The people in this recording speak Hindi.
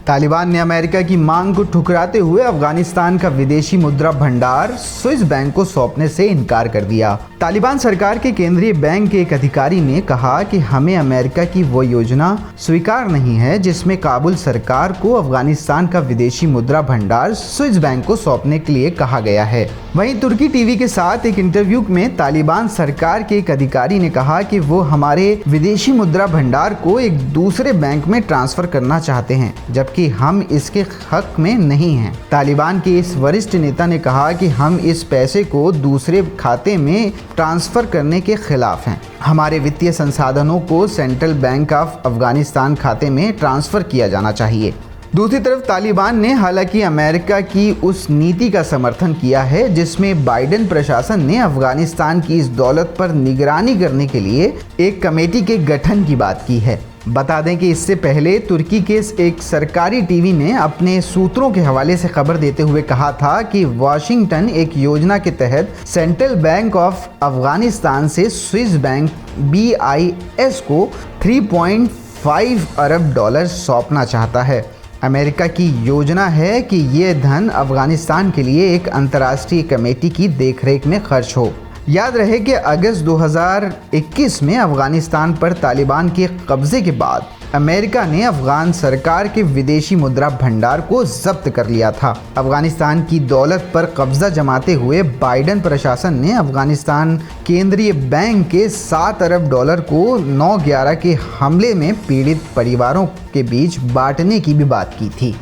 तालिबान ने अमेरिका की मांग को ठुकराते हुए अफगानिस्तान का विदेशी मुद्रा भंडार स्विस बैंक को सौंपने से इनकार कर दिया। तालिबान सरकार के केंद्रीय बैंक के एक अधिकारी ने कहा कि हमें अमेरिका की वो योजना स्वीकार नहीं है जिसमें काबुल सरकार को अफगानिस्तान का विदेशी मुद्रा भंडार स्विस बैंक को सौंपने के लिए कहा गया है। वहीं तुर्की टीवी के साथ एक इंटरव्यू में तालिबान सरकार के एक अधिकारी ने कहा कि वो हमारे विदेशी मुद्रा भंडार को एक दूसरे बैंक में ट्रांसफर करना चाहते हैं, जबकि हम इसके हक में नहीं हैं। तालिबान के इस वरिष्ठ नेता ने कहा कि हम इस पैसे को दूसरे खाते में ट्रांसफर करने के खिलाफ हैं। हमारे वित्तीय संसाधनों को सेंट्रल बैंक ऑफ अफगानिस्तान खाते में ट्रांसफर किया जाना चाहिए। दूसरी तरफ तालिबान ने हालांकि अमेरिका की उस नीति का समर्थन किया है जिसमें बाइडेन प्रशासन ने अफगानिस्तान की इस दौलत पर निगरानी करने के लिए एक कमेटी के गठन की बात की है। बता दें कि इससे पहले तुर्की के एक सरकारी टीवी ने अपने सूत्रों के हवाले से खबर देते हुए कहा था कि वाशिंगटन एक योजना के तहत सेंट्रल बैंक ऑफ अफगानिस्तान से स्विस बैंक BIS को 3.5 अरब डॉलर सौंपना चाहता है। अमेरिका की योजना है कि ये धन अफगानिस्तान के लिए एक अंतर्राष्ट्रीय कमेटी की देखरेख में खर्च हो। याद रहे कि अगस्त 2021 में अफगानिस्तान पर तालिबान के कब्जे के बाद अमेरिका ने अफगान सरकार के विदेशी मुद्रा भंडार को जब्त कर लिया था। अफगानिस्तान की दौलत पर कब्जा जमाते हुए बाइडेन प्रशासन ने अफगानिस्तान केंद्रीय बैंक के 7 अरब डॉलर को 9/11 के हमले में पीड़ित परिवारों के बीच बांटने की भी बात की थी।